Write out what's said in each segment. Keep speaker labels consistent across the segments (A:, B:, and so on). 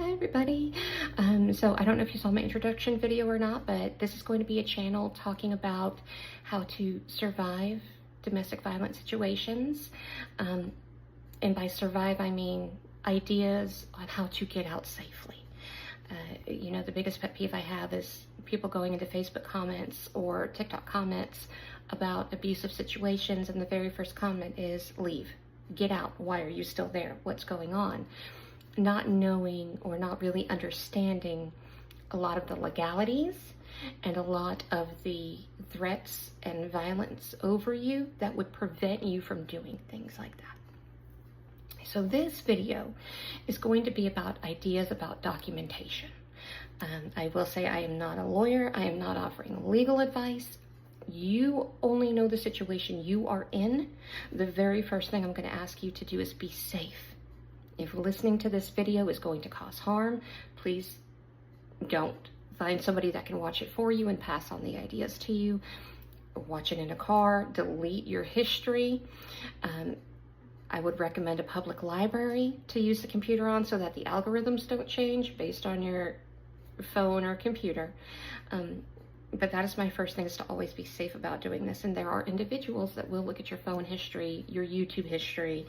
A: Hi everybody. So I don't know if you saw my introduction video or not, but this is going to be a channel talking about how to survive domestic violence situations. And by survive, I mean ideas on how to get out safely. The biggest pet peeve I have is people going into Facebook comments or TikTok comments about abusive situations, and the very first comment is, leave, get out, why are you still there, what's going on? Not knowing or not really understanding a lot of the legalities and a lot of the threats and violence over you that would prevent you from doing things like that. So this video is going to be about ideas about documentation. I will say I am not a lawyer. I am not offering legal advice. You only know the situation you are in. The very first thing I'm going to ask you to do is be safe. If listening to this video is going to cause harm, please don't. Find somebody that can watch it for you and pass on the ideas to you. Watch it in a car, delete your history. I would recommend a public library to use the computer on so that the algorithms don't change based on your phone or computer. But that is my first thing, is to always be safe about doing this. And there are individuals that will look at your phone history, your YouTube history,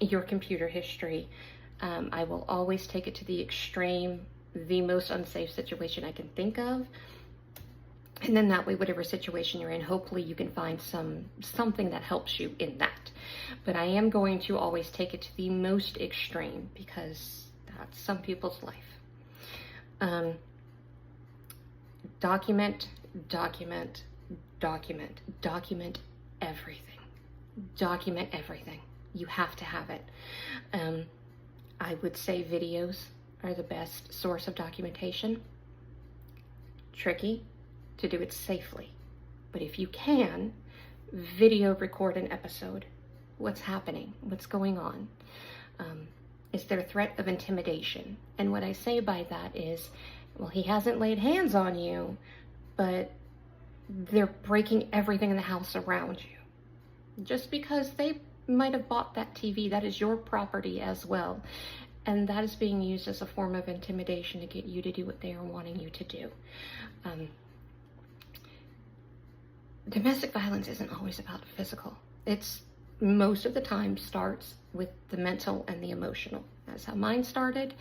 A: your computer history. I will always take it to the extreme, the most unsafe situation I can think of. And then that way, whatever situation you're in, hopefully you can find something that helps you in that. But I am going to always take it to the most extreme because that's some people's life. Document everything. Document everything. You have to have it. I would say videos are the best source of documentation. Tricky to do it safely. But if you can, video record an episode. What's happening? What's going on? Is there a threat of intimidation? And what I say by that is, well, he hasn't laid hands on you, but they're breaking everything in the house around you. Just because they might have bought that TV, that is your property as well. And that is being used as a form of intimidation to get you to do what they are wanting you to do. Domestic violence isn't always about physical. It's most of the time starts with the mental and the emotional. That's how mine started.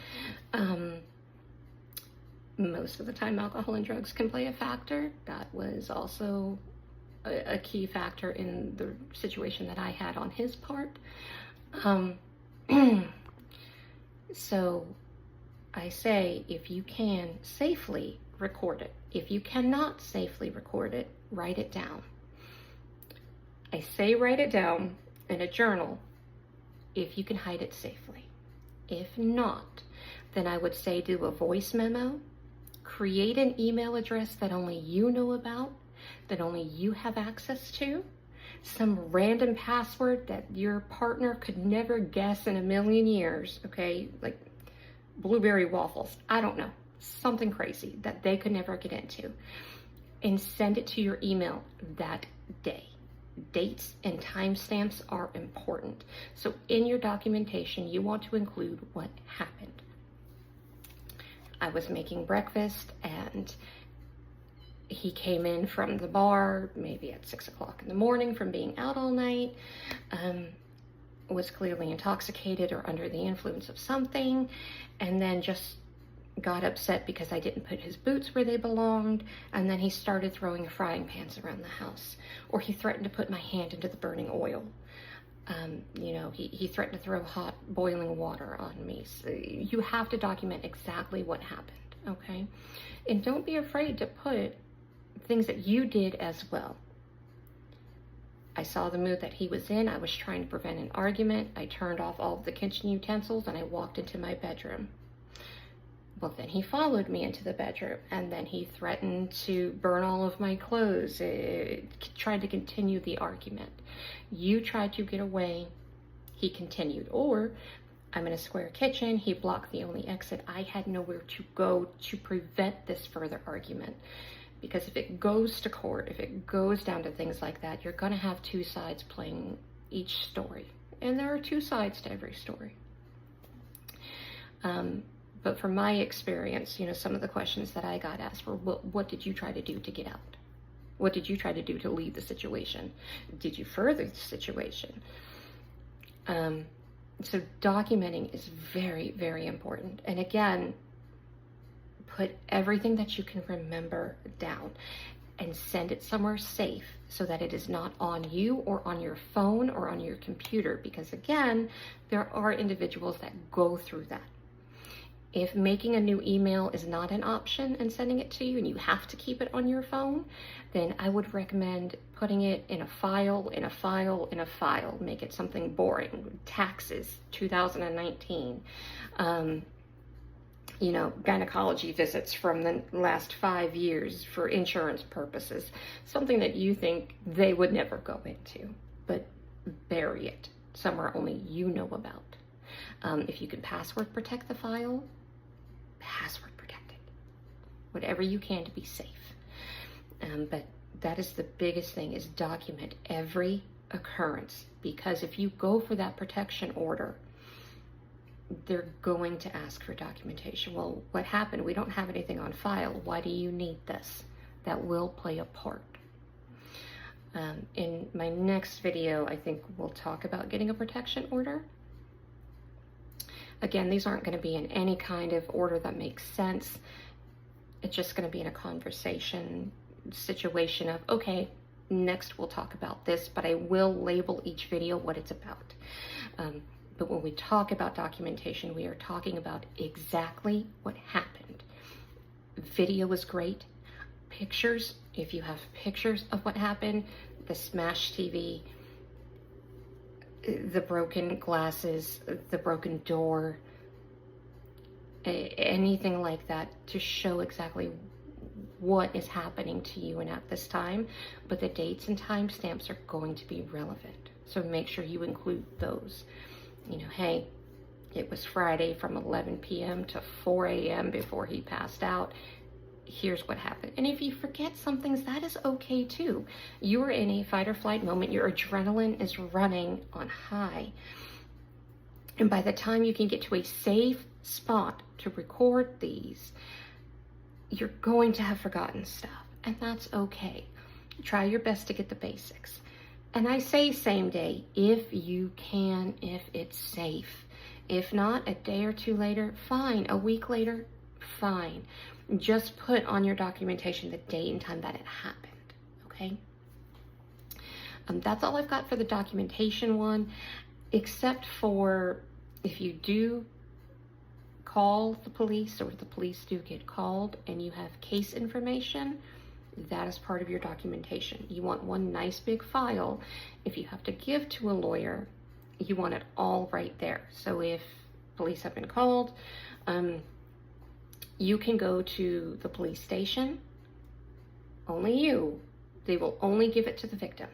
A: Most of the time alcohol and drugs can play a factor. That was also a key factor in the situation that I had on his part. So I say, if you can safely record it. If you cannot safely record it, write it down. I say write it down in a journal if you can hide it safely. If not, then I would say do a voice memo, create an email address that only you know about, that only you have access to, some random password that your partner could never guess in a million years, okay? Like blueberry waffles, I don't know, something crazy that they could never get into, and send it to your email that day. Dates and timestamps are important. So in your documentation, you want to include what happened. I was making breakfast and he came in from the bar, maybe at 6 o'clock in the morning from being out all night, was clearly intoxicated or under the influence of something, and then just got upset because I didn't put his boots where they belonged, and then he started throwing frying pans around the house, or he threatened to put my hand into the burning oil. He threatened to throw hot boiling water on me. So you have to document exactly what happened, okay? And don't be afraid to put things that you did as well. I saw the mood that he was in. I was trying to prevent an argument. I turned off all of the kitchen utensils and I walked into my bedroom. Well, then he followed me into the bedroom, and then he threatened to burn all of my clothes, tried to continue the argument. You tried to get away, he continued. Or, I'm in a square kitchen, he blocked the only exit. I had nowhere to go to prevent this further argument. Because if it goes to court, if it goes down to things like that, you're gonna have two sides playing each story. And there are two sides to every story. But from my experience, some of the questions that I got asked were, what did you try to do to get out? What did you try to do to leave the situation? Did you further the situation? So documenting is very, very important. And again, put everything that you can remember down and send it somewhere safe so that it is not on you or on your phone or on your computer. Because again, there are individuals that go through that. If making a new email is not an option and sending it to you and you have to keep it on your phone, then I would recommend putting it in a file, in a file, in a file. Make it something boring. Taxes, 2019. Gynecology visits from the last 5 years for insurance purposes. Something that you think they would never go into, but bury it somewhere only you know about. If you can password protect the file, password protect it. Whatever you can to be safe. But that is the biggest thing, is document every occurrence. Because if you go for that protection order, they're going to ask for documentation. Well, what happened? We don't have anything on file. Why do you need this? That will play a part. In my next video, I think we'll talk about getting a protection order. Again, these aren't going to be in any kind of order that makes sense. It's just going to be in a conversation situation of, okay, next we'll talk about this, but I will label each video what it's about. But when we talk about documentation, we are talking about exactly what happened. Video is great. Pictures, if you have pictures of what happened, the smashed TV, the broken glasses, the broken door, anything like that, to show exactly what is happening to you and at this time. But the dates and timestamps are going to be relevant. So make sure you include those. Hey, it was Friday from 11 p.m. to 4 a.m. before he passed out. Here's what happened. And if you forget some things, that is okay too. You are in a fight or flight moment. Your adrenaline is running on high. And by the time you can get to a safe spot to record these, you're going to have forgotten stuff. And that's okay. Try your best to get the basics. And I say same day, if you can, if it's safe. If not, a day or two later, fine. A week later, fine. Just put on your documentation the date and time that it happened, okay? That's all I've got for the documentation one, except for if you do call the police, or the police do get called, and you have case information, that is part of your documentation. You want one nice big file. If you have to give to a lawyer, you want it all right there. So if police have been called, you can go to the police station. Only you. They will only give it to the victim.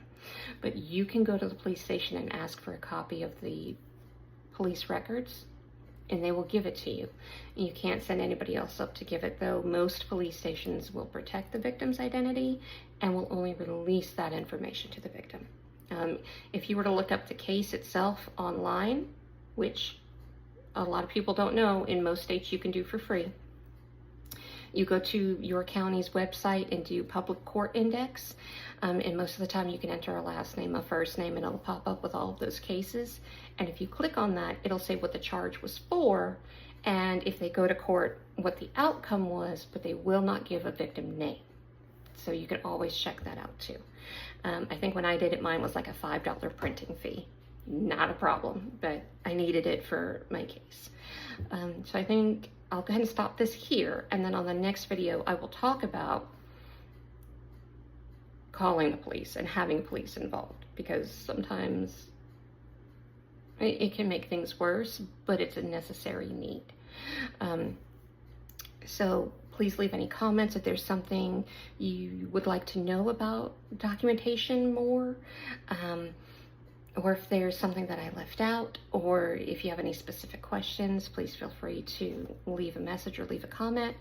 A: But you can go to the police station and ask for a copy of the police records, and they will give it to you. You can't send anybody else up to give it, though. Most police stations will protect the victim's identity and will only release that information to the victim. If you were to look up the case itself online, which a lot of people don't know, in most states you can do for free. You go to your county's website and do public court index, and most of the time you can enter a last name, a first name, and it'll pop up with all of those cases. And if you click on that, it'll say what the charge was for, and if they go to court, what the outcome was, but they will not give a victim name. So you can always check that out too. I think when I did it, mine was like a $5 printing fee. Not a problem, but I needed it for my case. So I think I'll go ahead and stop this here, and then on the next video, I will talk about calling the police and having police involved, because sometimes it can make things worse, but it's a necessary need. So please leave any comments if there's something you would like to know about documentation more, or if there's something that I left out, or if you have any specific questions, please feel free to leave a message or leave a comment.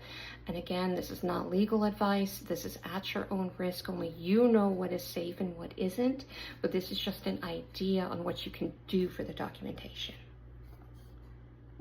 A: And again, this is not legal advice. This is at your own risk. Only you know what is safe and what isn't, but this is just an idea on what you can do for the documentation.